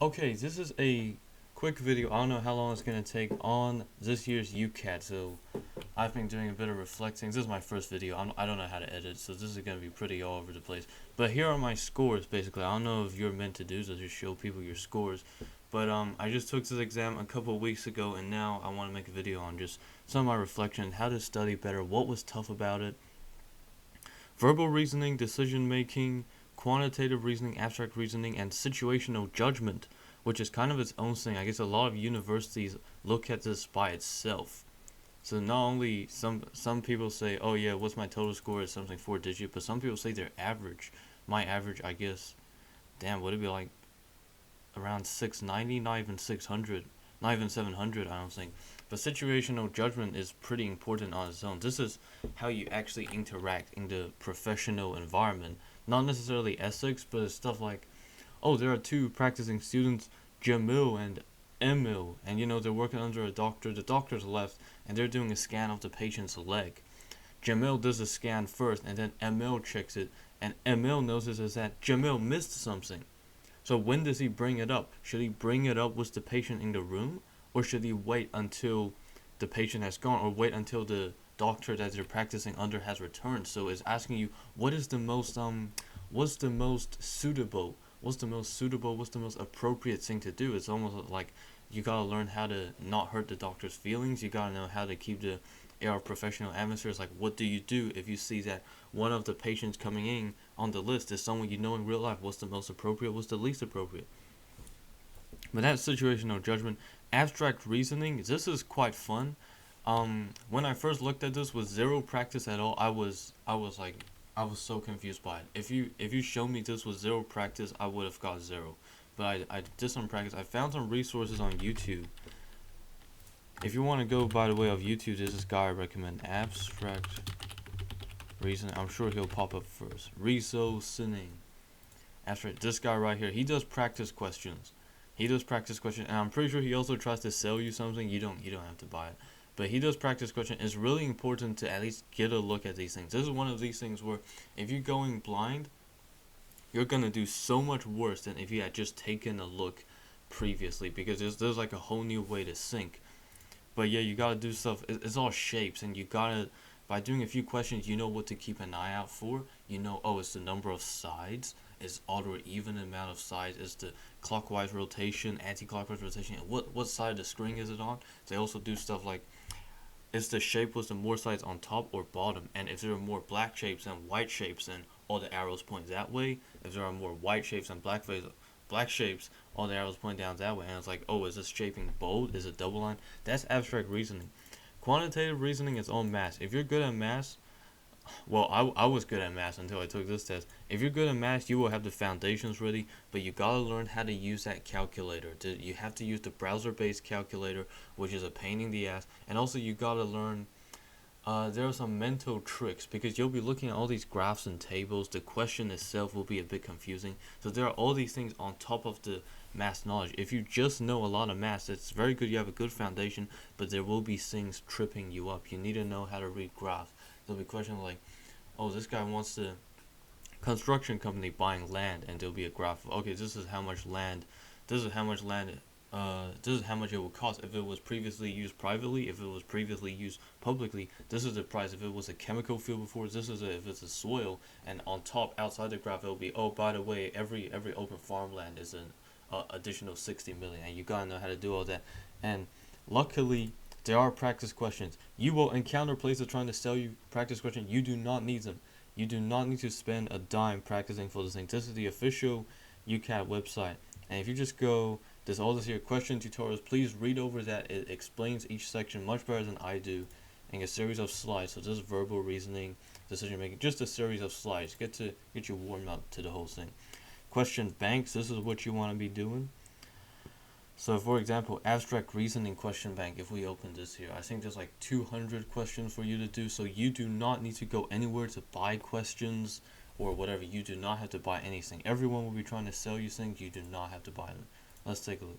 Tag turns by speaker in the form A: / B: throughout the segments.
A: Okay, this is a quick video. I don't know how long it's going to take on this year's UCAT, so I've been doing a bit of reflecting. This is my first video. I don't know how to edit, so this is going to be pretty all over the place. But here are my scores, basically. I don't know if you're meant to do this, just show people your scores. But I just took this exam a couple of weeks ago, and now I want to make a video on just some of my reflections, how to study better, what was tough about it, verbal reasoning, decision making, quantitative reasoning, abstract reasoning, and situational judgment, which is kind of its own thing. I guess a lot of universities look at this by itself. So not only some people say, oh yeah, what's my total score is something 4 digit, but some people say their average. My average, I guess, damn, would it be like around 690, not even 600, not even 700, I don't think. But situational judgment is pretty important on its own. This is how you actually interact in the professional environment. Not necessarily ethics, but it's stuff like, oh, there are two practicing students, Jamil and Emil, and they're working under a doctor. The doctor's left, and they're doing a scan of the patient's leg. Jamil does a scan first, and then Emil checks it, and Emil notices that Jamil missed something. So when does he bring it up? Should he bring it up with the patient in the room, or should he wait until the patient has gone, or wait until the doctor that they're practicing under has returned? So it's asking you, what's the most suitable, what's the most appropriate thing to do? It's almost like you gotta learn how to not hurt the doctor's feelings. You gotta know how to keep the air of professional atmosphere. It's like, what do you do if you see that one of the patients coming in on the list is someone you know in real life? What's the most appropriate? What's the least appropriate? But that's situational judgment. Abstract reasoning, this is quite fun. When I first looked at this with zero practice at all, I was so confused by it. If you show me this with zero practice, I would have got zero. But I did some practice. I found some resources on YouTube. If you want to go by the way of YouTube, there's this guy I recommend, Abstract Reasoning. I'm sure he'll pop up first. Reasoning. Abstract. This guy right here, he does practice questions. And I'm pretty sure he also tries to sell you something. You don't have to buy it. But he does practice questions. It's really important to at least get a look at these things. This is one of these things where if you're going blind, you're gonna do so much worse than if you had just taken a look previously, because there's like a whole new way to think. But yeah, you gotta do stuff. It's all shapes, and you gotta, by doing a few questions, you know what to keep an eye out for. You know, oh, it's the number of sides. It's odd or even amount of sides. It's the clockwise rotation, anti-clockwise rotation. And what side of the string is it on? They also do stuff like, is the shape with the more sides on top or bottom? And if there are more black shapes than white shapes, then all the arrows point that way. If there are more white shapes than black shapes, all the arrows point down that way. And it's like, oh, is this shaping bold? Is it double line? That's abstract reasoning. Quantitative reasoning is all math. If you're good at math, well, I was good at math until I took this test. If you're good at math, you will have the foundations ready, but you gotta learn how to use that calculator. You have to use the browser-based calculator, which is a pain in the ass, and also you gotta learn. There are some mental tricks, because you'll be looking at all these graphs and tables. The question itself will be a bit confusing. So there are all these things on top of the math knowledge. If you just know a lot of math, it's very good. You have a good foundation, but there will be things tripping you up. You need to know how to read graphs. There'll be questions like, oh, this guy wants the construction company buying land, and there'll be a graph of, okay, this is how much land, this is how much it would cost if it was previously used privately. If it was previously used publicly, this is the price. If it was a chemical field before, this is if it's a soil. And on top, outside the graph, it'll be, oh, by the way, every open farmland is an additional 60 million, and you gotta know how to do all that. And luckily, there are practice questions. You will encounter places trying to sell you practice questions. You do not need them. You do not need to spend a dime practicing for this thing. This is the official UCAT website. And if you just go, there's all this here question tutorials. Please read over that. It explains each section much better than I do, in a series of slides. So this is verbal reasoning, decision making, just a series of slides. Get you warmed up to the whole thing. Question banks. This is what you want to be doing. So for example, abstract reasoning question bank, if we open this here, I think there's like 200 questions for you to do. So you do not need to go anywhere to buy questions or whatever. You do not have to buy anything. Everyone will be trying to sell you things. You do not have to buy them. Let's take a look.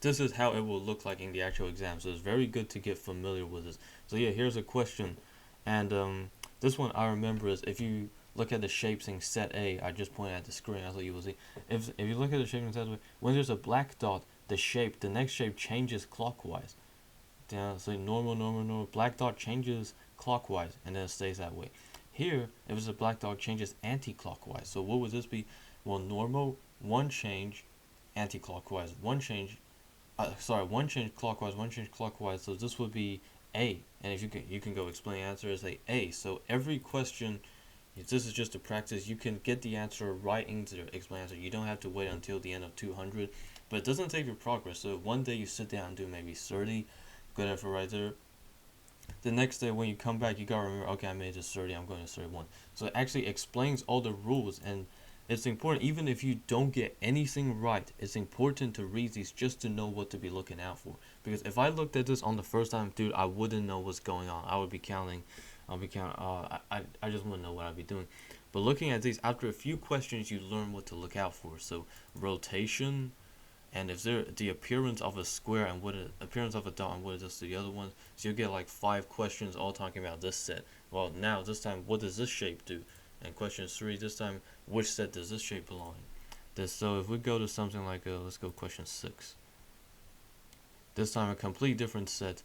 A: This is how it will look like in the actual exam. So it's very good to get familiar with this. So yeah, here's a question. And this one I remember is, if you look at the shapes in set A, I just pointed at the screen, that's what you will see. If you look at the shape in set A, when there's a black dot, the next shape changes clockwise. Down, so normal, black dot changes clockwise, and then it stays that way. Here, if it's a black dot, changes anti-clockwise. So what would this be? Well, normal, one change, anti-clockwise, one change clockwise, one change clockwise. So this would be A. And if you can go explain answer as A. So every question, if this is just a practice, you can get the answer right into the explain answer. You don't have to wait until the end of 200, but it doesn't take your progress. So one day you sit down and do maybe 30, good effort right there. The next day when you come back, you gotta remember, okay, I made this 30, I'm going to 31. So it actually explains all the rules, and it's important, even if you don't get anything right, it's important to read these just to know what to be looking out for. Because if I looked at this on the first time, dude, I wouldn't know what's going on. I would be counting, I just wouldn't know what I'd be doing. But looking at these, after a few questions, you learn what to look out for. So rotation, and if there the appearance of a square and what the appearance of a dot and what is this the other one. So you'll get like 5 questions all talking about this set. Well, now this time, what does this shape do? And question 3, this time, which set does this shape belong in? So if we go to something like, let's go question 6. This time a complete different set.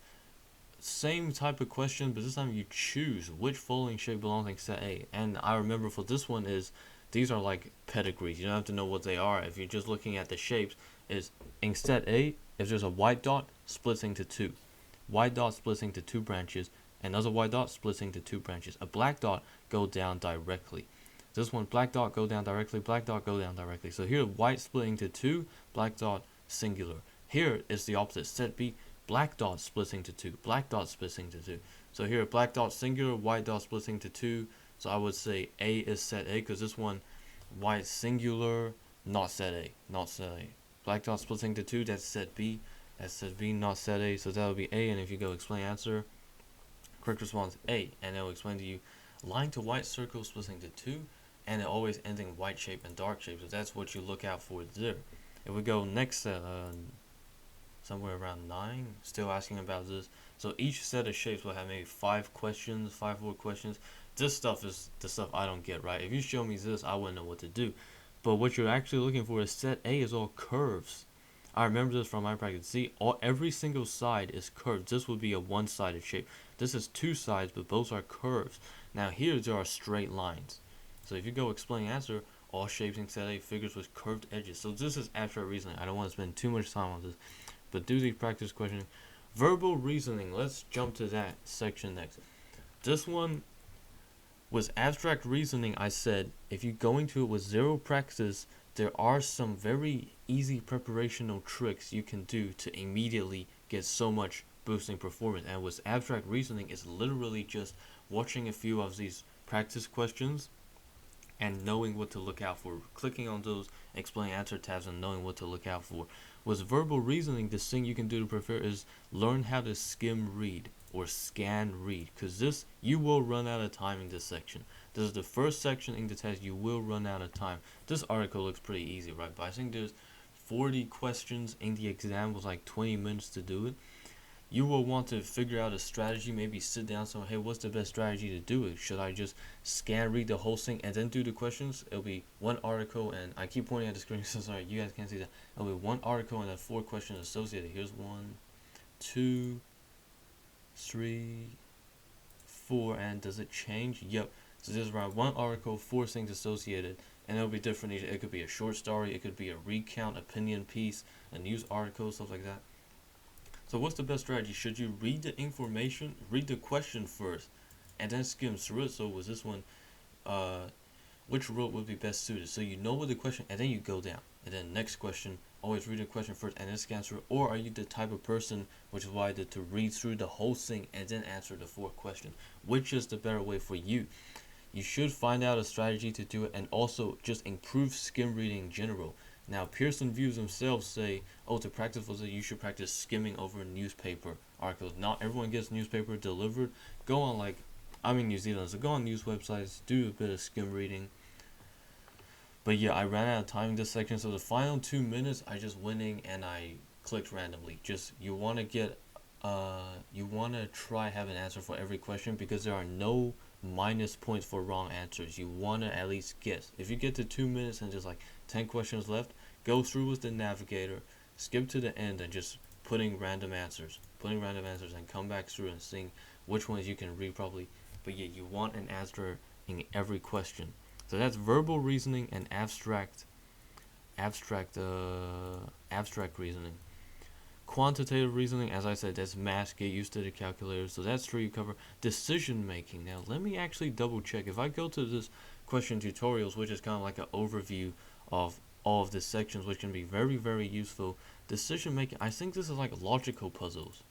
A: Same type of question, but this time you choose which following shape belongs in set A. And I remember for this one is, these are like pedigrees. You don't have to know what they are. If you're just looking at the shapes, is in set A, if there's a white dot, splits into 2. White dot splits into 2 branches. Another white dot splits into 2 branches. A black dot go down directly. This one, black dot go down directly, black dot go down directly. So here, white split into 2, black dot singular. Here is the opposite. Set B, black dot splits into 2, black dot splits into 2. So here, black dot singular, white dot splits into 2. So I would say A is set A, because this one, white singular, not set A, not set A. Black dot splits into 2, that's set B. That's set B, not set A. So that would be A, and if you go explain answer, correct response A, and it will explain to you line to white circle splits into 2, and it always ends in white shape and dark shape. So that's what you look out for there. If we go next set, somewhere around 9, still asking about this. So each set of shapes will have maybe 5 questions, 5 more questions. This stuff is the stuff I don't get, right? If you show me this, I wouldn't know what to do. But what you're actually looking for is set A is all curves. I remember this from my practice. See, every single side is curved. This would be a one-sided shape. This is 2 sides, but both are curves. Now here there are straight lines. So if you go explain answer, all shapes in set A figures with curved edges. So this is abstract reasoning. I don't want to spend too much time on this, but do the practice question. Verbal reasoning. Let's jump to that section next. This one was abstract reasoning. I said if you go into it with 0 practice, there are some very easy preparational tricks you can do to immediately get so much boosting performance. And with abstract reasoning, it's literally just watching a few of these practice questions and knowing what to look out for, clicking on those explain answer tabs and knowing what to look out for. With verbal reasoning, the thing you can do to prepare is learn how to skim read or scan read, because this, you will run out of time in this section. This is the first section in the test. You will run out of time. This article looks pretty easy, right? But I think there's 40 questions in the exam with like 20 minutes to do it. You will want to figure out a strategy, maybe sit down somewhere, hey, what's the best strategy to do it? Should I just scan read the whole thing and then do the questions? It'll be one article, and I keep pointing at the screen, so sorry, you guys can't see that. It'll be one article and then 4 questions associated. Here's 1, 2, 3, 4, and does it change? Yep. So there's around 1 article, 4 things associated, and it'll be different. It could be a short story, it could be a recount, opinion piece, a news article, stuff like that. So what's the best strategy? Should you read the information, read the question first, and then skim through it? So was this one, which route would be best suited? So you know what the question, and then you go down. And then next question, always read the question first and then scan through it. Or are you the type of person, which is why I did, to read through the whole thing and then answer the 4th question? Which is the better way for you? You should find out a strategy to do it, and also just improve skim reading in general. Now, PearsonVUE themselves say, to practice for this, you should practice skimming over newspaper articles. Not everyone gets newspaper delivered. Go on, I'm in New Zealand, so go on news websites, do a bit of skim reading. But yeah, I ran out of time in this section, so the final 2 minutes, I just went in and I clicked randomly. Just, you want to try have an answer for every question, because there are no minus points for wrong answers. You want to at least guess. If you get to 2 minutes and just like 10 questions left, go through with the navigator, skip to the end and just putting random answers and come back through and seeing which ones you can read properly. But yeah, you want an answer in every question. So that's verbal reasoning and abstract reasoning. Quantitative reasoning, as I said, that's math. Get used to the calculator. So that's 3 you cover. Decision making. Now let me actually double check. If I go to this question tutorials, which is kind of like an overview of all of the sections, which can be very, very useful. Decision making, I think this is like logical puzzles.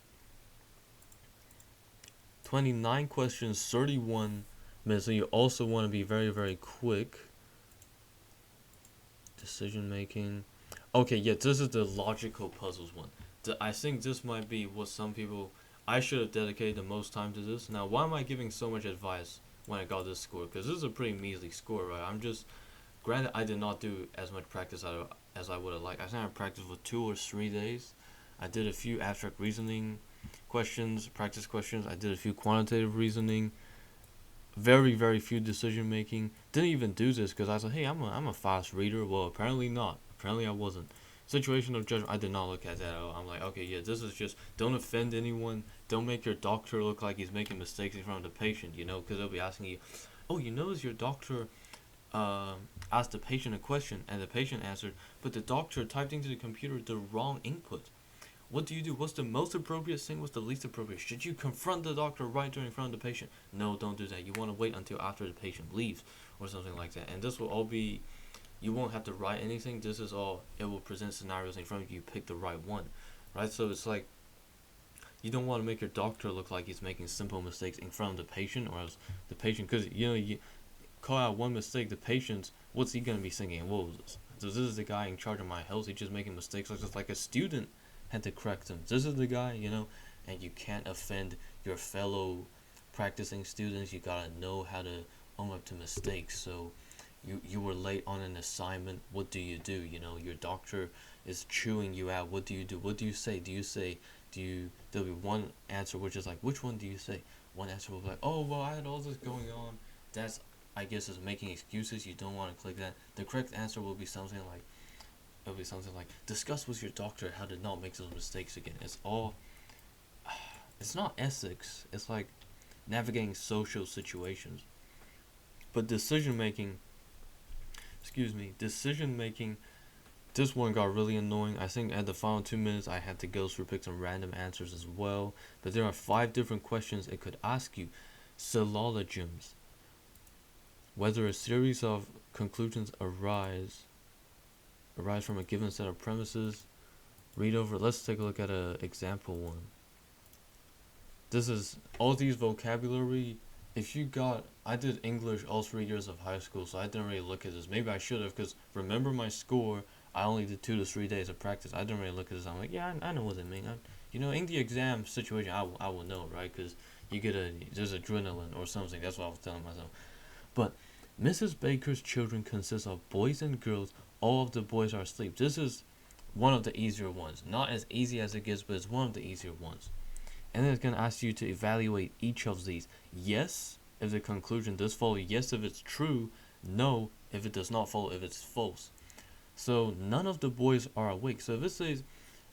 A: 29 questions, 31 minutes. So you also want to be very, very quick. Decision making. Okay, yeah, this is the logical puzzles one. I think this might be what some people. I should have dedicated the most time to this. Now, why am I giving so much advice when I got this score? Because this is a pretty measly score, right? Granted, I did not do as much practice as I would have liked. I think I practiced for 2 or 3 days. I did a few abstract reasoning questions, practice questions. I did a few quantitative reasoning. Very, very few decision making. Didn't even do this because I said, hey, I'm a fast reader. Well, apparently not. Apparently I wasn't. Situational judgment, I did not look at that at all. I'm like, okay, yeah, this is just, don't offend anyone. Don't make your doctor look like he's making mistakes in front of the patient, because they'll be asking you, oh, you notice your doctor asked the patient a question, and the patient answered, but the doctor typed into the computer the wrong input. What do you do? What's the most appropriate thing? What's the least appropriate? Should you confront the doctor right there in front of the patient? No, don't do that. You want to wait until after the patient leaves or something like that. And this will all be, you won't have to write anything. This is all, it will present scenarios in front of you. You pick the right one, right? So it's like, you don't want to make your doctor look like he's making simple mistakes in front of the patient, or else the patient, because, you call out one mistake, the patient, what's he going to be thinking? Whoa, this is the guy in charge of my health. He's just making mistakes. Just like a student had to correct him. This is the guy, and you can't offend your fellow practicing students. You gotta know how to own up to mistakes. So you were late on an assignment. What do? Your doctor is chewing you out. What do you do? What do you say? There'll be one answer which is like, which one do you say? One answer will be like, oh, well, I had all this going on. That's, I guess, is making excuses. You don't want to click that. The correct answer will be something like, discuss with your doctor how to not make those mistakes again. It's not ethics. It's like navigating social situations. But decision making, this one got really annoying. I think at the final 2 minutes I had to go through, pick some random answers as well. But there are 5 different questions it could ask you. Syllogisms. Whether a series of conclusions arise from a given set of premises. Read over. Let's take a look at an example one. This is all these vocabulary. I did English all 3 years of high school, so I didn't really look at this. Maybe I should have, because remember my score, I only did 2 to 3 days of practice. I didn't really look at this. I'm like, yeah, I know what it means. In the exam situation, I will know, right? Because there's adrenaline or something. That's what I was telling myself. But Mrs. Baker's children consist of boys and girls. All of the boys are asleep. This is one of the easier ones. Not as easy as it gets, but it's one of the easier ones. And then it's going to ask you to evaluate each of these. Yes, if the conclusion does follow. Yes, if it's true. No, if it does not follow, if it's false. So none of the boys are awake. So if it says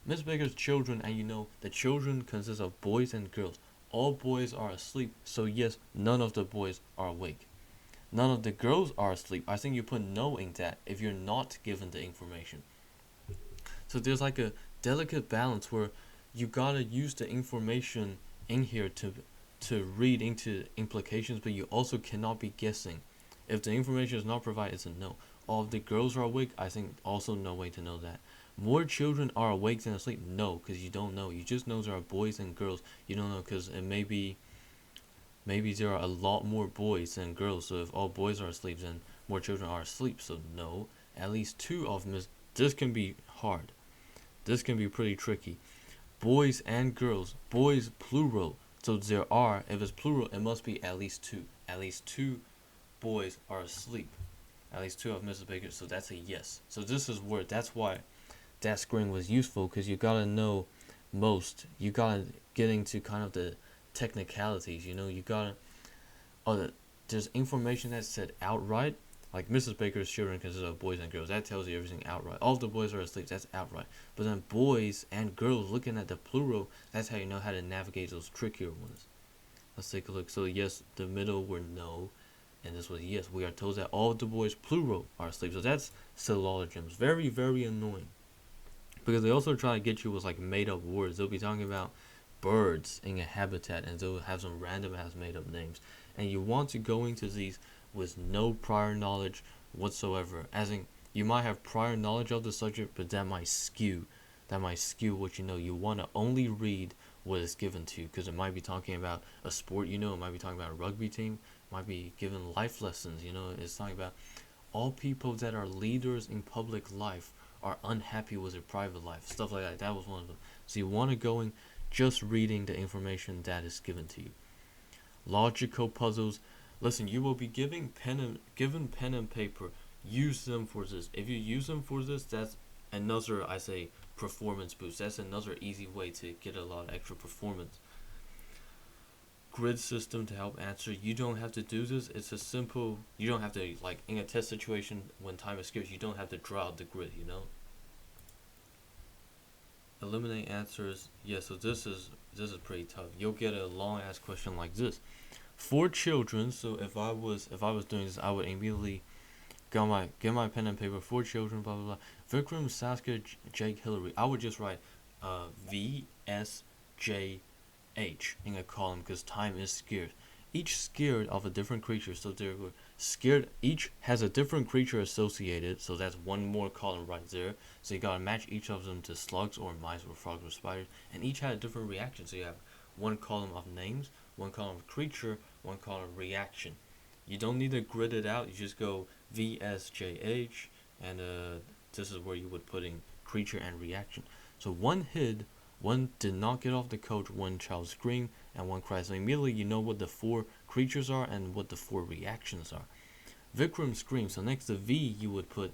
A: Miss Baker's children, and the children consist of boys and girls. All boys are asleep. So yes, none of the boys are awake. None of the girls are asleep. I think you put no in that if you're not given the information. So there's like a delicate balance where you gotta use the information in here to read into implications, but you also cannot be guessing. If the information is not provided, it's a no. All of the girls are awake. I think also no way to know that. More children are awake than asleep. No, because you don't know. You just know there are boys and girls. You don't know because it maybe there are a lot more boys than girls. So if all boys are asleep, then more children are asleep. So no, at least 2 of them. This can be hard. This can be pretty tricky. Boys and girls. Boys plural. So if it's plural, it must be at least 2. At least 2 boys are asleep. At least 2 of Mrs. Baker. So that's a yes. So this is where, that's why that scoring was useful, because you gotta know most. You gotta get into kind of the technicalities. You gotta, there's information that's said outright. Like Mrs. Baker's children consist of boys and girls. That tells you everything outright. All of the boys are asleep. That's outright. But then boys and girls, looking at the plural, that's how you know how to navigate those trickier ones. Let's take a look. So yes, the middle were no, and this was yes. We are told that all of the boys plural are asleep. So that's syllogisms. Very, very annoying. Because they also try to get you with like made up words. They'll be talking about birds in a habitat, and they'll have some random ass made up names. And you want to go into these with no prior knowledge whatsoever. As in, you might have prior knowledge of the subject, but that might skew what you know. You want to only read what is given to you, because it might be talking about a sport, it might be talking about a rugby team, might be given life lessons, it's talking about all people that are leaders in public life are unhappy with their private life, stuff like that. That was one of them. So you want to go in just reading the information that is given to you. Logical puzzles. Listen, you will be given pen and paper. Use them for this. If you use them for this, that's another, I say, performance boost. That's another easy way to get a lot of extra performance. Grid system to help answer. You don't have to do this. It's a simple. You don't have to, like in a test situation when time is scarce, you don't have to draw out the grid. Eliminate answers. Yeah, so this is pretty tough. You'll get a long ass question like this. For children, so if I was doing this, I would immediately get my pen and paper. For children, blah blah blah. Vikram, Saskia, Jake, Hillary. I would just write V S J H in a column because time is scared. Each scared of a different creature, so they're scared. Each has a different creature associated, so that's one more column right there. So you gotta match each of them to slugs or mice or frogs or spiders, and each had a different reaction. So you have one column of names, one column of creature, one column of reaction. You don't need to grid it out. You just go VSJH, and this is where you would put in creature and reaction. So one hid, one did not get off the coach, one child screamed, and one cried. So immediately you know what the 4 creatures are and what the 4 reactions are. Vikram screamed. So next to V you would put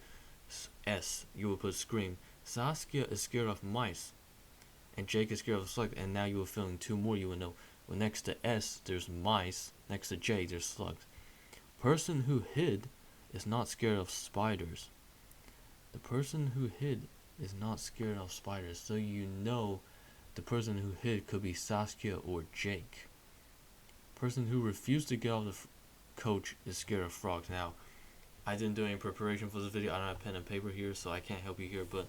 A: S. You would put scream. Saskia is scared of mice, and Jake is scared of slugs. And now you were filling 2 more. You would know. Well, next to S there's mice. Next to J there's slugs. Person who hid is not scared of spiders. The person who hid is not scared of spiders. So you know the person who hid could be Saskia or Jake. Person who refused to get off the coach is scared of frogs. Now, I didn't do any preparation for this video. I don't have pen and paper here, so I can't help you here. But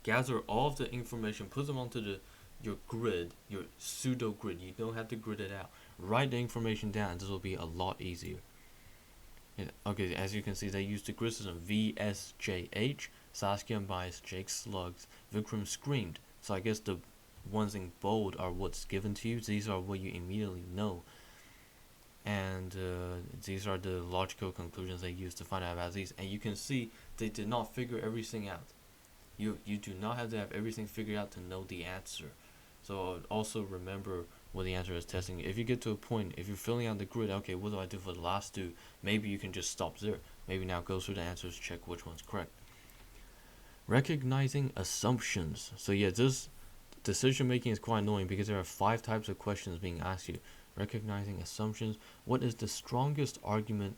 A: gather all of the information, put them onto your grid, your pseudo grid. You don't have to grid it out. Write the information down, and this will be a lot easier. Okay, as you can see, they used the grid system. VSJH, Saskia mice, Jake slugs, Vikram screamed. So I guess the ones in bold are what's given to you. These are what you immediately know. And these are the logical conclusions they used to find out about these. And you can see they did not figure everything out. You do not have to have everything figured out to know the answer. So also remember what the answer is testing. If you get to a point, if you're filling out the grid, okay, what do I do for the last 2? Maybe you can just stop there. Maybe now go through the answers, check which one's correct. Recognizing assumptions. So yeah, this decision making is quite annoying because there are 5 types of questions being asked you. Recognizing assumptions. What is the strongest argument?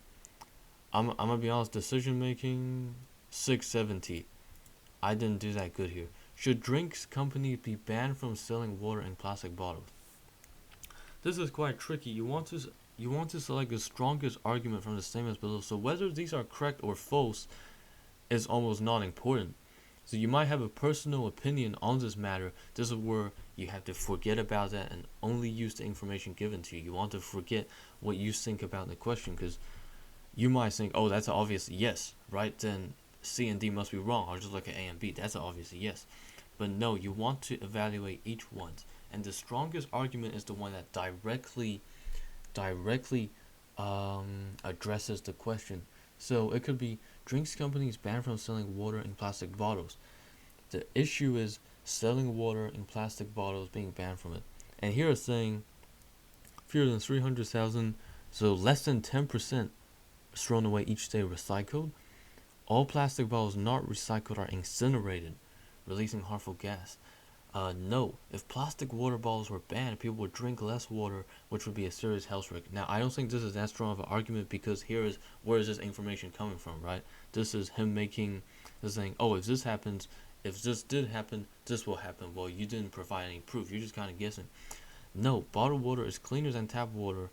A: I'm gonna be honest, decision making 670. I didn't do that good here. Should drinks companies be banned from selling water in plastic bottles? This is quite tricky. You want to select the strongest argument from the statements below. So whether these are correct or false is almost not important. So you might have a personal opinion on this matter. This is where you have to forget about that and only use the information given to you. You want to forget what you think about the question, because you might think, oh, that's an obvious yes, right? Then C and D must be wrong. I'll just look at A and B. That's an obvious yes. But no, you want to evaluate each one. And the strongest argument is the one that directly addresses the question. So it could be drinks companies banned from selling water in plastic bottles. The issue is selling water in plastic bottles being banned from it. And here it's saying fewer than 300,000, so less than 10% is thrown away each day recycled. All plastic bottles not recycled are incinerated, releasing harmful gas. No. If plastic water bottles were banned, people would drink less water, which would be a serious health risk. Now, I don't think this is that strong of an argument because where is this information coming from, right? This is him making this saying, oh, if this happens, if this did happen, this will happen. Well, you didn't provide any proof. You're just kind of guessing. No, bottled water is cleaner than tap water.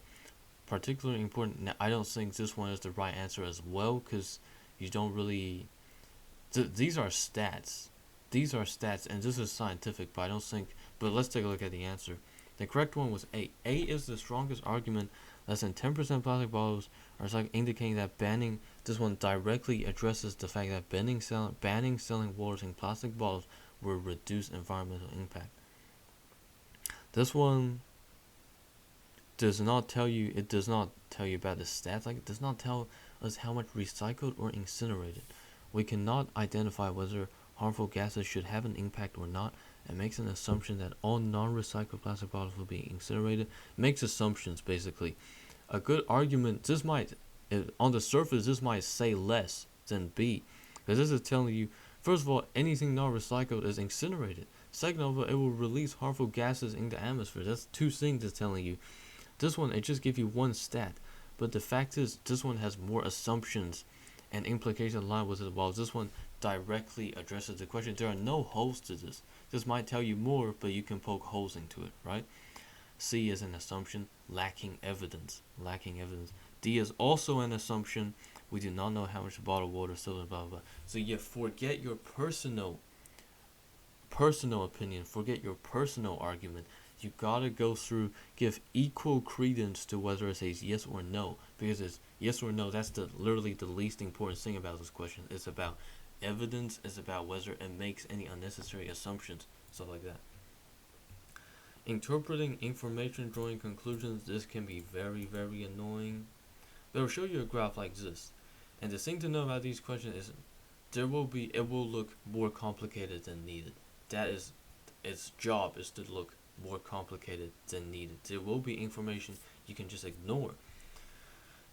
A: Particularly important. Now, I don't think this one is the right answer as well because you don't really. These are stats. These are stats, and this is scientific, but I don't think. But let's take a look at the answer. The correct one was A. A is the strongest argument. Less than 10% plastic bottles are like indicating that banning. This one directly addresses the fact that banning selling waters in plastic bottles will reduce environmental impact. This one does not tell you. It does not tell you about the stats. Like, it does not tell us how much recycled or incinerated. We cannot identify whether harmful gases should have an impact or not. It makes an assumption that all non-recycled plastic bottles will be incinerated. It makes assumptions, basically. A good argument, on the surface, this might say less than B. Because this is telling you, first of all, anything non-recycled is incinerated. Second of all, it will release harmful gases in the atmosphere. That's two things it's telling you. This one, it just gives you one stat. But the fact is, this one has more assumptions and implications in line with it, while this one directly addresses the question. There are no holes to this. This might tell you more, but you can poke holes into it, right? C is an assumption, lacking evidence. D is also an assumption. We do not know how much bottled water, so blah, blah, blah. So you forget your personal opinion, forget your personal argument. You gotta go through, give equal credence to whether it says yes or no, because it's yes or no. That's literally the least important thing about this question. It's about evidence. It's about whether it makes any unnecessary assumptions, stuff like that. Interpreting information, drawing conclusions. This can be very, very annoying. They'll show you a graph like this, and the thing to know about these questions is it will look more complicated than needed. That is, its job is to look more complicated than needed. There will be information you can just ignore.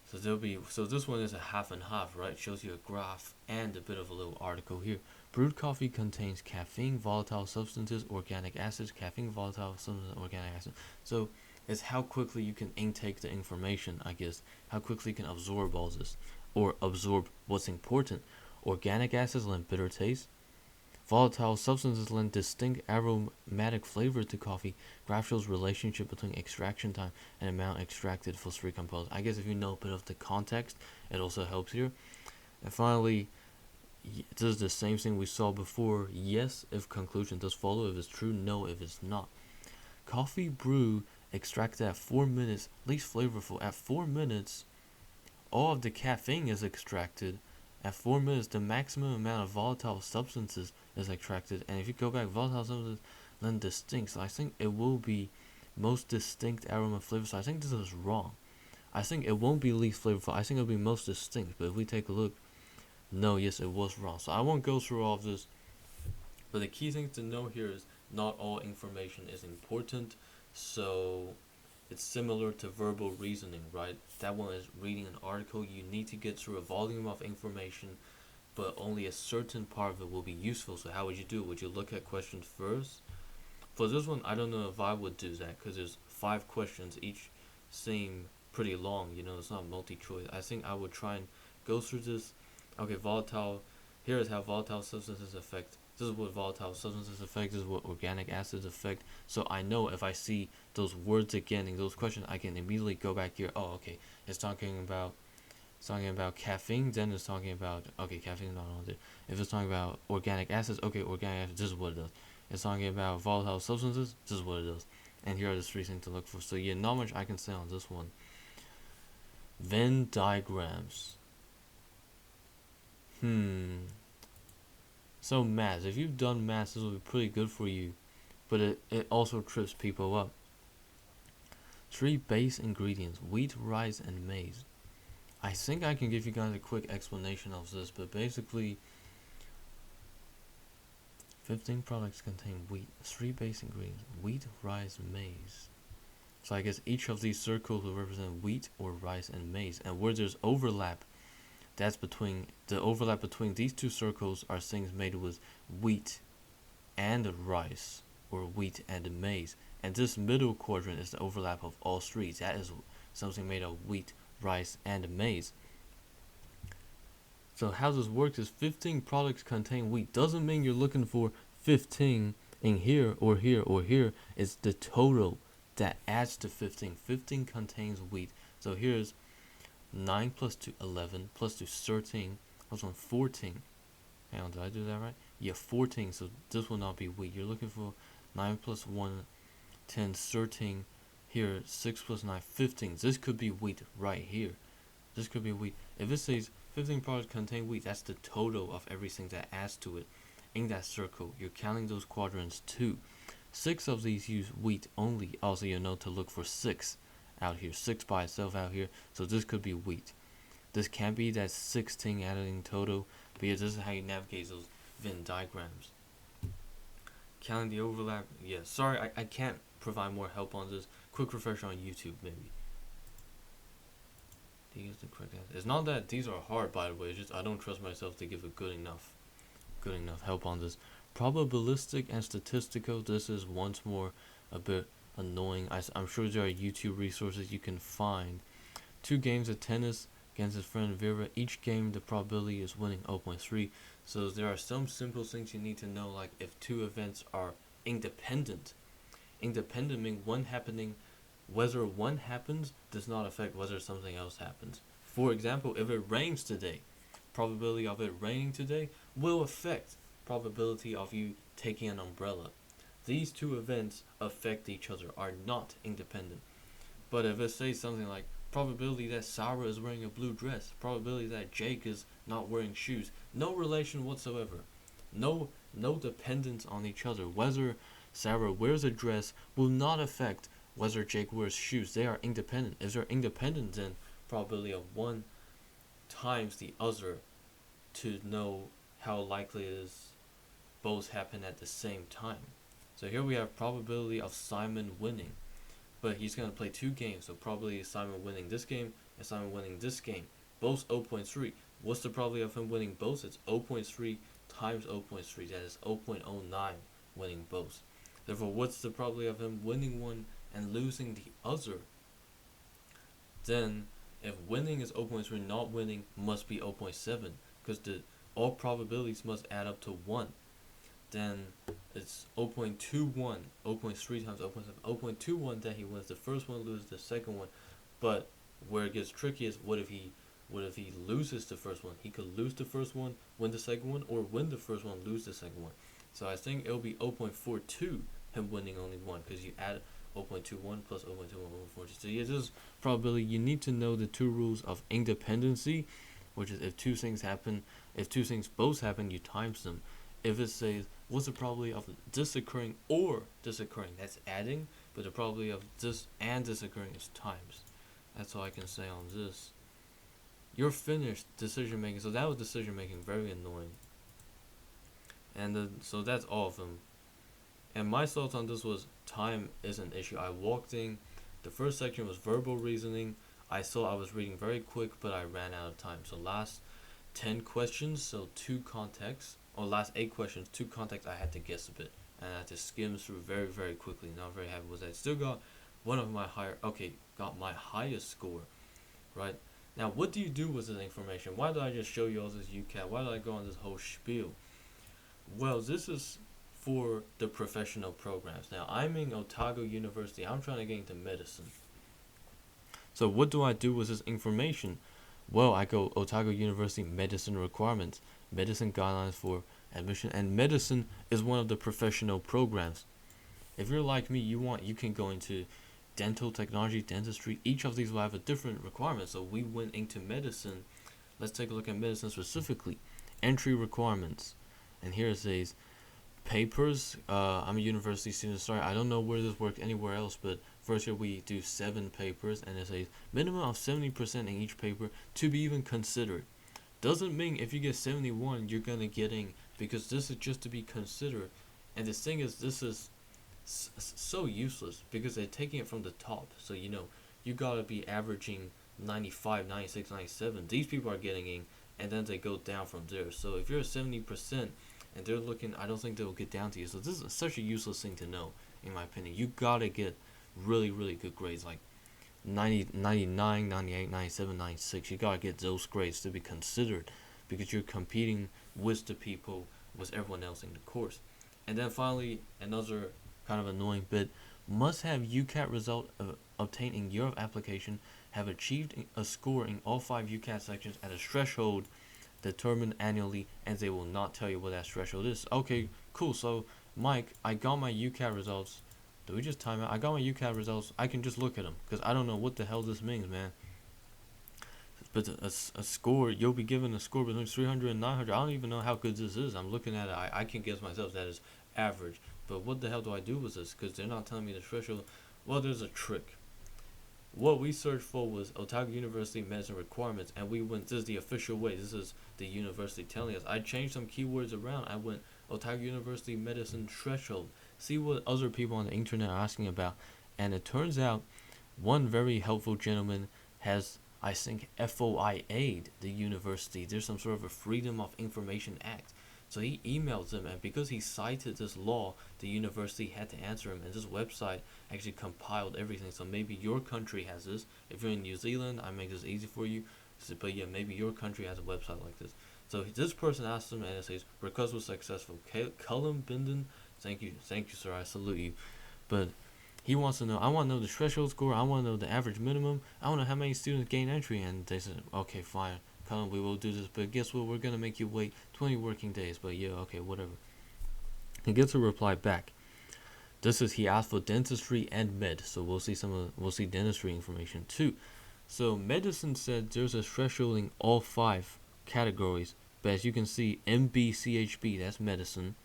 A: So this one is a half and half, right? It shows you a graph and a bit of a little article here. Brewed coffee contains caffeine, volatile substances, organic acids. Caffeine, volatile substances, organic acids. So it's how quickly you can intake the information, I guess. How quickly you can absorb all this, or absorb what's important. Organic acids lend bitter taste. Volatile substances lend distinct aromatic flavor to coffee. Graph shows relationship between extraction time and amount extracted for three components. I guess if you know a bit of the context, it also helps here. And finally, this is the same thing we saw before. Yes, if conclusion does follow. If it's true, no, if it's not. Coffee brew extracted at 4 minutes, least flavorful. At 4 minutes, all of the caffeine is extracted. At 4 minutes, the maximum amount of volatile substances is extracted. And if you go back, volatile substances then distinct. So I think it will be most distinct aroma flavor. So I think this is wrong. I think it won't be least flavorful. I think it'll be most distinct. But if we take a look, no, yes, it was wrong. So I won't go through all of this. But the key thing to know here is not all information is important. So it's similar to verbal reasoning, right? That one is reading an article. You need to get through a volume of information, but only a certain part of it will be useful. So how would you do it? Would you look at questions first? For this one, I don't know if I would do that because there's 5 questions. Each seem pretty long. It's not multi-choice. I think I would try and go through this. Okay, volatile. Here is how volatile substances affect. This is what volatile substances affect. This is what organic acids affect. So I know if I see those words again in those questions, I can immediately go back here. Oh, okay. It's talking about caffeine. Then it's talking about caffeine is not on there. If it's talking about organic acids, organic acids. This is what it does. It's talking about volatile substances. This is what it does. And here are the 3 things to look for. So yeah, not much I can say on this one. Venn diagrams. So maths, if you've done maths, this will be pretty good for you, but it also trips people up. 3 base ingredients: wheat, rice, and maize. I think I can give you guys a quick explanation of this, but basically 15 products contain wheat. 3 base ingredients: wheat, rice, maize. So I guess each of these circles will represent wheat or rice and maize, and where there's overlap, that's between the overlap between these 2 circles are things made with wheat and rice. or wheat and maize. And this middle quadrant is the overlap of all three. That is something made of wheat, rice, and maize. So how this works is 15 products contain wheat. Doesn't mean you're looking for 15 in here or here or here. It's the total that adds to 15. 15 contains wheat. So here's 9 plus 2, 11, plus 2, 13, plus 1, 14. Hang on, did I do that right? Yeah, 14, so this will not be wheat. You're looking for 9 plus 1, 10, 13. Here, 6 plus 9, 15. This could be wheat right here. This could be wheat. If it says 15 products contain wheat, that's the total of everything that adds to it. In that circle, you're counting those quadrants too. 6 of these use wheat only. Also, you know to look for 6 out here. 6 by itself out here. So this could be wheat. This can't be that 16 added in total, because this is how you navigate those Venn diagrams. Counting the overlap. Yeah, sorry, I can't provide more help on this. Quick refresher on YouTube, maybe. These the correct answer. It's not that these are hard, by the way. It's just I don't trust myself to give a good enough help on this. Probabilistic and statistical. This is once more a bit annoying. I'm sure there are YouTube resources you can find. 2 games of tennis against his friend Vera. Each game the probability is winning 0.3. So there are some simple things you need to know, like if 2 events are independent. Independent means one happening. Whether one happens does not affect whether something else happens. For example, if it rains today, probability of it raining today will affect probability of you taking an umbrella. These 2 events affect each other, are not independent. But if it says something like probability that Sarah is wearing a blue dress, probability that Jake is not wearing shoes, no relation whatsoever. No dependence on each other. Whether Sarah wears a dress will not affect whether Jake wears shoes. They are independent. If they're independent, then probability of one times the other to know how likely it is both happen at the same time. So here we have probability of Simon winning. But he's going to play 2 games, so probably Simon winning this game and Simon winning this game. Both 0.3. What's the probability of him winning both? It's 0.3 times 0.3. That is 0.09 winning both. Therefore, what's the probability of him winning one and losing the other? Then, if winning is 0.3, not winning must be 0.7, because all probabilities must add up to 1. Then it's 0.21, 0.3 times 0.7, 0.21 that he wins the first one, loses the second one. But where it gets tricky is what if he loses the first one? He could lose the first one, win the second one, or win the first one, lose the second one. So I think it'll be 0.42 him winning only one, because you add 0.21 plus 0.21 over 0.42. So yeah, this is probability. You need to know the 2 rules of independency, which is if 2 things happen, if 2 things both happen, you times them. If it says what's the probability of this occurring or this occurring, that's adding, but the probability of this and this occurring is times. That's all I can say on this. You're finished decision making. So that was decision making, very annoying. And so that's all of them. And my thoughts on this was time is an issue. I walked in, the first section was verbal reasoning. I saw I was reading very quick, but I ran out of time. So last 10 questions, so 2 contexts. Or last 8 questions, 2 contexts, I had to guess a bit. And I had to skim through very, very quickly. Not very happy with that. Still got got my highest score, right? Now, what do you do with this information? Why did I just show you all this UCAT? Why did I go on this whole spiel? Well, this is for the professional programs. Now, I'm in Otago University. I'm trying to get into medicine. So what do I do with this information? Well, I go Otago University medicine requirements, medicine guidelines for admission, and medicine is one of the professional programs. If you're like me, you can go into dental technology, dentistry. Each of these will have a different requirement. So we went into medicine. Let's take a look at medicine specifically. Entry requirements. And here it says papers. I'm a university student. Sorry, I don't know where this works anywhere else, but first year we do 7 papers, and it says minimum of 70% in each paper to be even considered. Doesn't mean if you get 71, you're gonna get in, because this is just to be considered. And the thing is, this is so useless because they're taking it from the top. So you gotta be averaging 95, 96, 97. These people are getting in, and then they go down from there. So if you're 70%, and they're looking. I don't think they'll get down to you. So this is such a useless thing to know, in my opinion. You gotta get really, really good grades, like 90, 99, 98, 97, 96. You gotta get those grades to be considered, because you're competing with the people, with everyone else in the course. And then finally, another kind of annoying bit: must have UCAT result obtained in year of application have achieved a score in all 5 UCAT sections at a threshold determined annually, and they will not tell you what that threshold is. Okay, cool. So, Mike, I got my UCAT results. Do we just time out? I got my UCAT results. I can just look at them, because I don't know what the hell this means, man. But a score, you'll be given a score between 300 and 900. I don't even know how good this is. I'm looking at it. I can guess myself that is average. But what the hell do I do with this? Because they're not telling me the threshold. Well, there's a trick. What we searched for was Otago University medicine requirements, and we went, this is the official way. This is the university telling us. I changed some keywords around. I went Otago University medicine threshold. See what other people on the internet are asking about. And it turns out one very helpful gentleman has, I think, FOIA'd the university. There's some sort of a Freedom of Information Act. So he emailed them, and because he cited this law, the university had to answer him, and this website actually compiled everything. So maybe your country has this. If you're in New Zealand, I make this easy for you. So, but yeah, maybe your country has a website like this. So this person asked him, and it says, request was successful. Cullum Binden, thank you, sir, I salute you. But he wants to know, I want to know the threshold score, I want to know the average minimum, I want to know how many students gain entry. And they said, okay, fine, Colin, we will do this, but guess what, we're going to make you wait 20 working days. But yeah, okay, whatever. He gets a reply back. This is, he asked for dentistry and med, so we'll see dentistry information too. So medicine said there's a threshold in all 5 categories, but as you can see, MBCHB, that's medicine,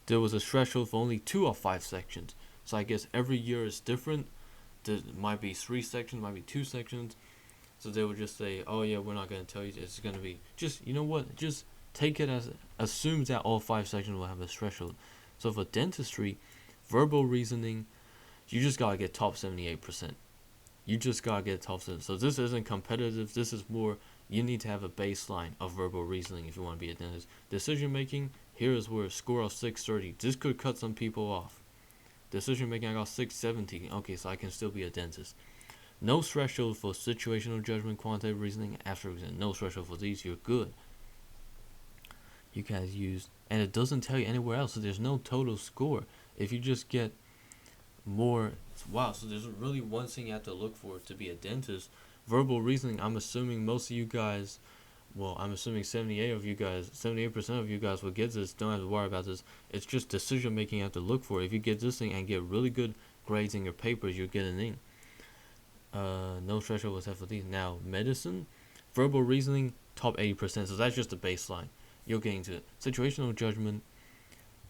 A: there was a threshold for only 2 of 5 sections. So I guess every year is different. There might be 3 sections, might be 2 sections. So they would just say, oh yeah, we're not going to tell you. It's going to be, just, you know what, just take it as, assume that all 5 sections will have a threshold. So for dentistry, verbal reasoning, you just got to get top 78%. You just got to get top 7. So this isn't competitive. This is more, you need to have a baseline of verbal reasoning if you want to be a dentist. Decision making, here is where a score of 630. This could cut some people off. Decision making, I got 670. Okay, so I can still be a dentist. No threshold for situational judgment, quantitative reasoning, abstract reasoning. No threshold for these. You're good. You guys used, and it doesn't tell you anywhere else. So there's no total score. If you just get more, wow. So there's really one thing you have to look for to be a dentist. Verbal reasoning. I'm assuming most of you guys. Well, I'm assuming 78% of you guys will get this. Don't have to worry about this. It's just decision making you have to look for. If you get this thing and get really good grades in your papers, you'll get an in. No threshold was set for these. Now, medicine, verbal reasoning, top 80%. So that's just the baseline. You'll get into it. Situational judgment,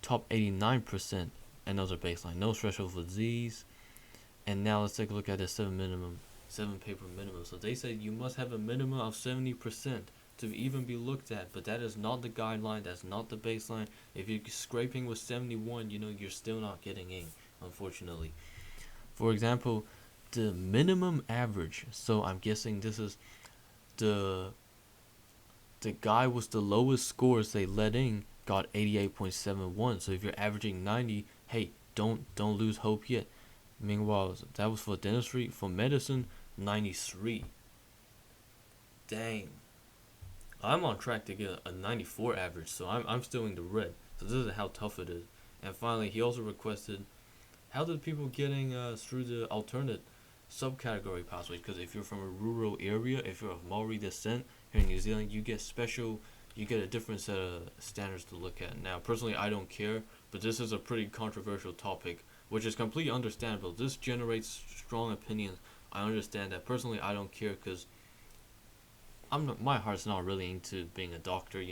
A: top 89%. And those are baseline. No threshold for these. And now let's take a look at the 7 paper minimum. So they said you must have a minimum of 70% to even be looked at, but that is not the guideline. That's not the baseline. If you're scraping with 71, you're still not getting in, unfortunately. For example, the minimum average, so I'm guessing this is the guy with the lowest scores they let in got 88.71. So if you're averaging 90, hey, don't lose hope yet. Meanwhile, that was for dentistry. For medicine, 93. Dang. I'm on track to get a 94 average, so I'm still in the red. So this is how tough it is. And finally, he also requested, how did people getting through the alternate subcategory pathways? Because if you're from a rural area, if you're of Maori descent here in New Zealand, you get a different set of standards to look at. Now, personally, I don't care, but this is a pretty controversial topic, which is completely understandable. This generates strong opinions. I understand that. Personally, I don't care, because my heart's not really into being a doctor,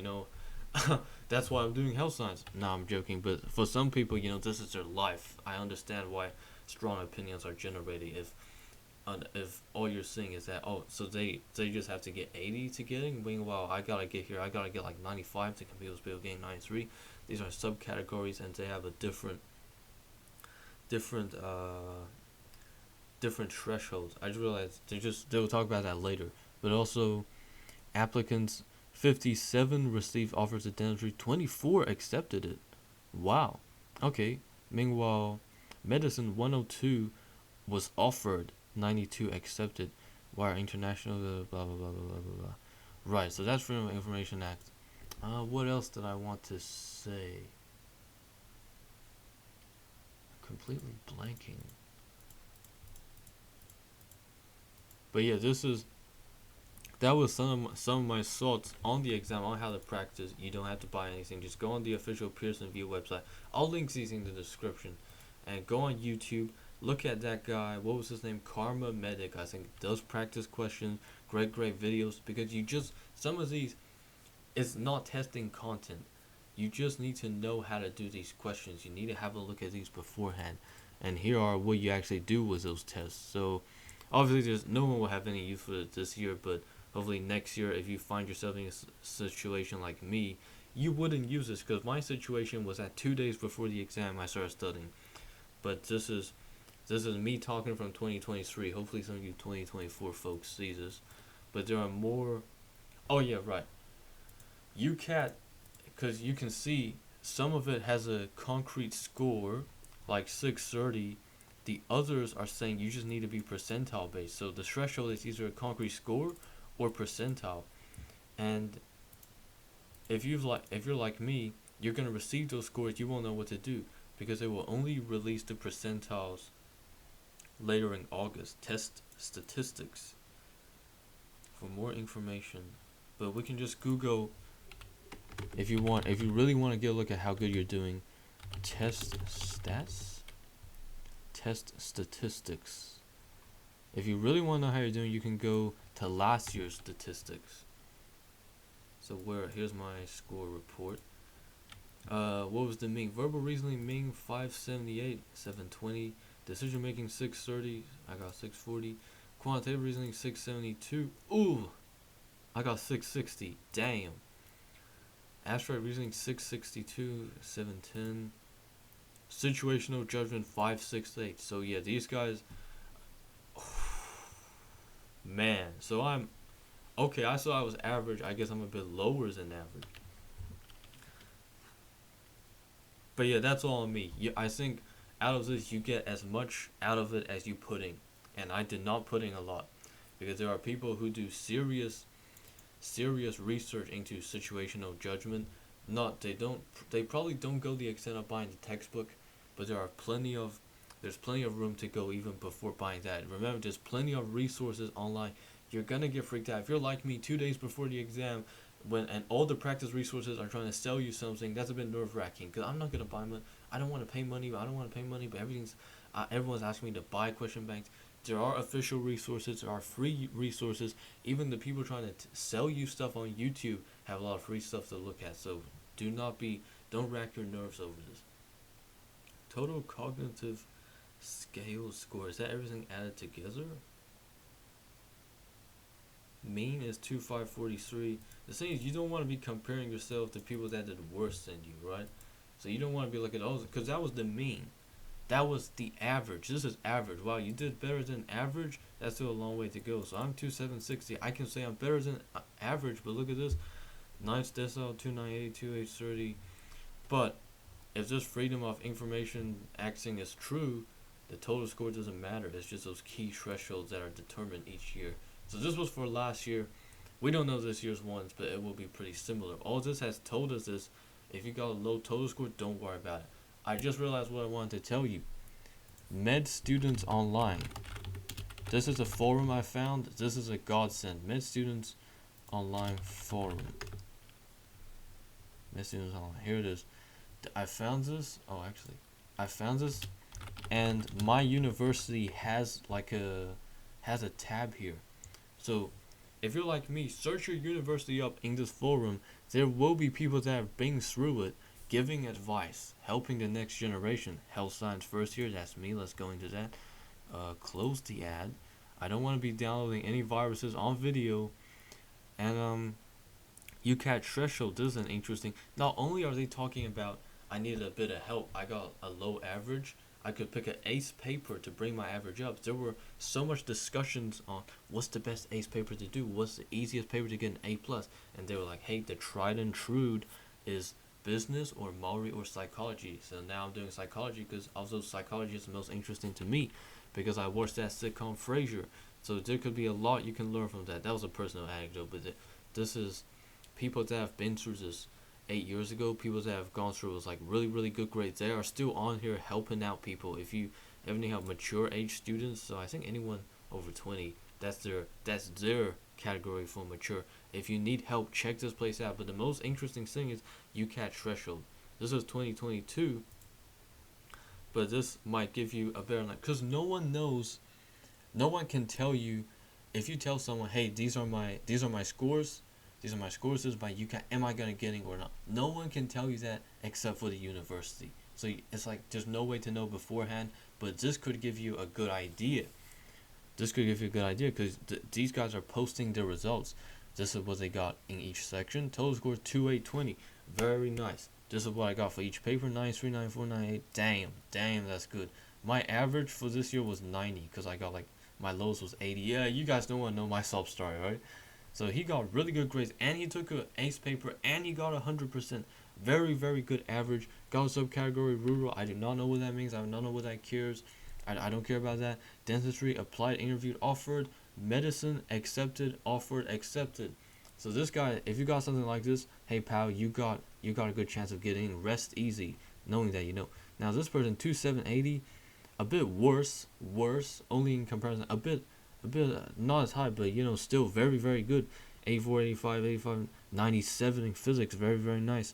A: That's why I'm doing health science. No, I'm joking. But for some people, this is their life. I understand why strong opinions are generated. If all you're seeing is that, so they just have to get 80 to get in. Meanwhile, I gotta get like 95 to compete with people getting 93. These are subcategories, and they have a different thresholds. I just realized they will talk about that later. But also, applicants 57 received offers of dentistry, 24 accepted it. Wow. Okay. Meanwhile, medicine 102 was offered, 92 accepted. Wire international, blah blah blah blah blah blah blah. Right. So that's Freedom of Information Act. What else did I want to say? Completely blanking. But yeah, that was some of my thoughts on the exam, on how to practice. You don't have to buy anything. Just go on the official PearsonVUE website. I'll link these in the description. And go on YouTube. Look at that guy. What was his name? Karma Medic, I think. Does practice questions. Great videos. Because some of these, it's not testing content. You just need to know how to do these questions. You need to have a look at these beforehand. And here are what you actually do with those tests. So, obviously, no one will have any use for it this year, but hopefully next year, if you find yourself in a situation like me, you wouldn't use this, because my situation was at 2 days before the exam I started studying. But this is me talking from 2023. Hopefully some of you 2024 folks see this. But there are more. Oh yeah, right. UCAT, because you can see some of it has a concrete score, like 630. The others are saying you just need to be percentile based. So the threshold is either a concrete score or percentile. And if you're like me, you're gonna receive those scores. You won't know what to do, because they will only release the percentiles later in August. Test statistics for more information. But we can just Google, if you really want to get a look at how good you're doing, test statistics. If you really want to know how you're doing, you can go to last year's statistics. So here's my score report. What was the mean? Verbal reasoning mean 578, 720. Decision making 630. I got 640. Quantitative reasoning 672. Ooh, I got 660. Damn. Abstract reasoning 662, 710. Situational judgment 568. So yeah, these guys. Man, so I'm okay. I saw I was average. I guess I'm a bit lower than average. But yeah, that's all on me. I think out of this, you get as much out of it as you put in, and I did not put in a lot, because there are people who do serious research into situational judgment. They probably don't go the extent of buying the textbook, but there's plenty of room to go even before buying that. Remember, there's plenty of resources online. You're gonna get freaked out if you're like me 2 days before the exam, and all the practice resources are trying to sell you something. That's a bit nerve-wracking, because I'm not gonna buy money. I don't want to pay money, but everyone's asking me to buy question banks. There are official resources, there are free resources. Even the people trying to sell you stuff on YouTube have a lot of free stuff to look at. So don't rack your nerves over this. Total cognitive scale score, is that everything added together? Mean is 2543. The thing is, you don't want to be comparing yourself to people that did worse than you, right? So you don't want to be looking at those, because that was the mean. That was the average. This is average. Wow, you did better than average. That's still a long way to go. So I'm 2760. I can say I'm better than average, but look at this. 9th decile, 298, 2830. But if this freedom of information acting is true, the total score doesn't matter. It's just those key thresholds that are determined each year. So this was for last year. We don't know this year's ones, but it will be pretty similar. All this has told us is, if you got a low total score, don't worry about it. I just realized what I wanted to tell you. Med Students Online. This is a forum I found. This is a godsend. Med Students Online forum. Med Students Online. Here it is. I found this. I found this, and my university has has a tab here. So if you're like me, search your university up in this forum. There will be people that have been through it, giving advice, helping the next generation. Health science first year, that's me. Let's go into that. Close the ad. I don't want to be downloading any viruses on video. And UCAT threshold, this is an interesting. Not only are they talking about I needed a bit of help, I got a low average, I could pick an ace paper to bring my average up. There were so much discussions on what's the best ace paper to do, what's the easiest paper to get an A plus, and they were like, hey, the tried and true is business or Maori or psychology. So now I'm doing psychology because also psychology is the most interesting to me because I watched that sitcom Frasier. So there could be a lot you can learn from that. That was a personal anecdote, but this is people that have been through this 8 years ago, people that have gone through it was like really, really good grades. They are still on here helping out people. If you ever have mature age students, so I think anyone over 20, that's their category for mature. If you need help, check this place out. But the most interesting thing is UCAT threshold. This is 2022, but this might give you a better because no one knows, no one can tell you. If you tell someone, hey, these are my scores, these are my scores, this is my UCAT, am I gonna get it or not? No one can tell you that except for the university. So it's like there's no way to know beforehand, but this could give you a good idea. This could give you a good idea because these guys are posting their results. This is what they got in each section. Total score 2820. Very nice. This is what I got for each paper. 93, 94, 98. Damn, that's good. My average for this year was 90 because I got like my lowest was 80. Yeah, you guys don't want to know my sub story, right? So he got really good grades, and he took an ace paper, and he got 100%. Very, very good average. Got a subcategory rural. I do not know what that means. I do not know what that cares. I don't care about that. Dentistry, applied, interviewed, offered. Medicine, accepted, offered, accepted. So this guy, if you got something like this, hey pal, you got a good chance of getting in. Rest easy, knowing that you know. Now this person 2780, a bit worse, only in comparison, a bit not as high, but still very, very good. 84, 85, 85, 97 in physics, very, very nice.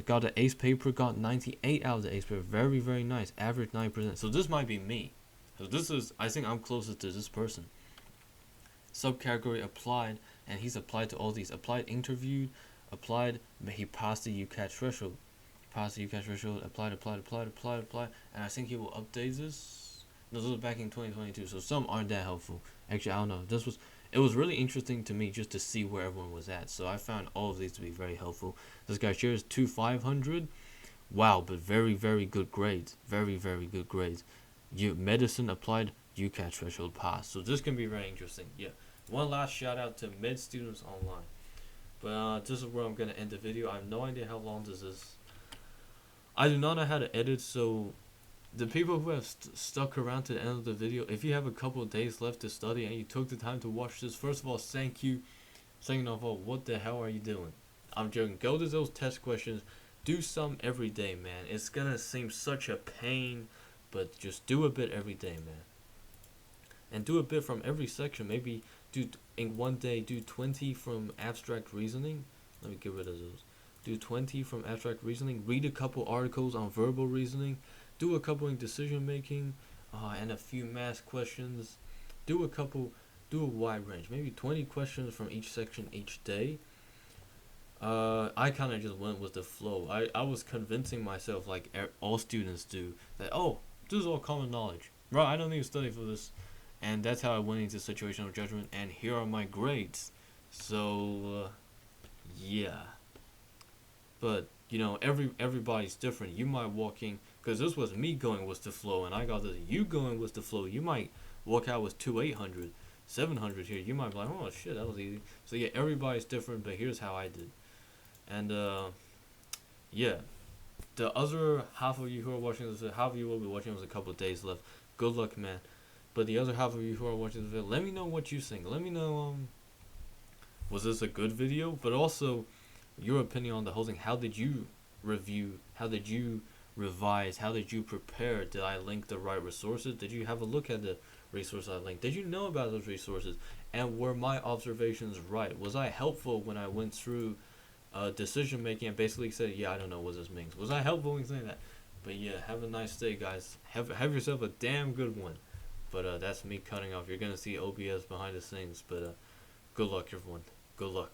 A: Got the ace paper, got 98 out of the ace paper, very, very nice. Average 9%. So this might be me. So this is, I think I'm closest to this person. Subcategory applied, and he's applied to all these. Applied, interviewed, applied, he passed the UCAT threshold. Passed the UCAT threshold, applied, and I think he will update this. No, this was back in 2022, so some aren't that helpful. Actually, I don't know. It was really interesting to me just to see where everyone was at. So I found all of these to be very helpful. This guy shares 2500. Wow, but very, very good grades. Very, very good grades. Medicine applied, UCAT threshold passed. So this can be very interesting. Yeah. One last shout out to med students online. But this is where I'm gonna end the video. I have no idea how long this is. I do not know how to edit, so the people who have stuck around to the end of the video, if you have a couple of days left to study and you took the time to watch this, first of all, thank you. Second of all, what the hell are you doing? I'm joking. Go to those test questions. Do some every day, man. It's gonna seem such a pain, but just do a bit every day, man. And do a bit from every section. Maybe do in one day, do 20 from abstract reasoning. Let me get rid of those. Do 20 from abstract reasoning. Read a couple articles on verbal reasoning. Do a couple in decision making, and a few math questions. Do a wide range. Maybe 20 questions from each section each day. I kind of just went with the flow. I was convincing myself, like all students do, that this is all common knowledge. Right, I don't need to study for this. And that's how I went into situational judgment, and here are my grades. So, yeah. But, everybody's different. You might walk in, because this was me going with the flow, and I got this. You going with the flow. You might walk out with 800, 700 here. You might be like, oh, shit, that was easy. So, yeah, everybody's different, but here's how I did. And, yeah. The other half of you who are watching this, half of you will be watching with a couple of days left. Good luck, man. But the other half of you who are watching this video, let me know what you think. Let me know, was this a good video? But also, your opinion on the whole thing. How did you review? How did you revise? How did you prepare? Did I link the right resources? Did you have a look at the resources I linked? Did you know about those resources? And were my observations right? Was I helpful when I went through decision making and basically said, yeah, I don't know what this means? Was I helpful in saying that? But yeah, have a nice day, guys. Have yourself a damn good one. But that's me cutting off. You're going to see OBS behind the scenes. But good luck, everyone. Good luck.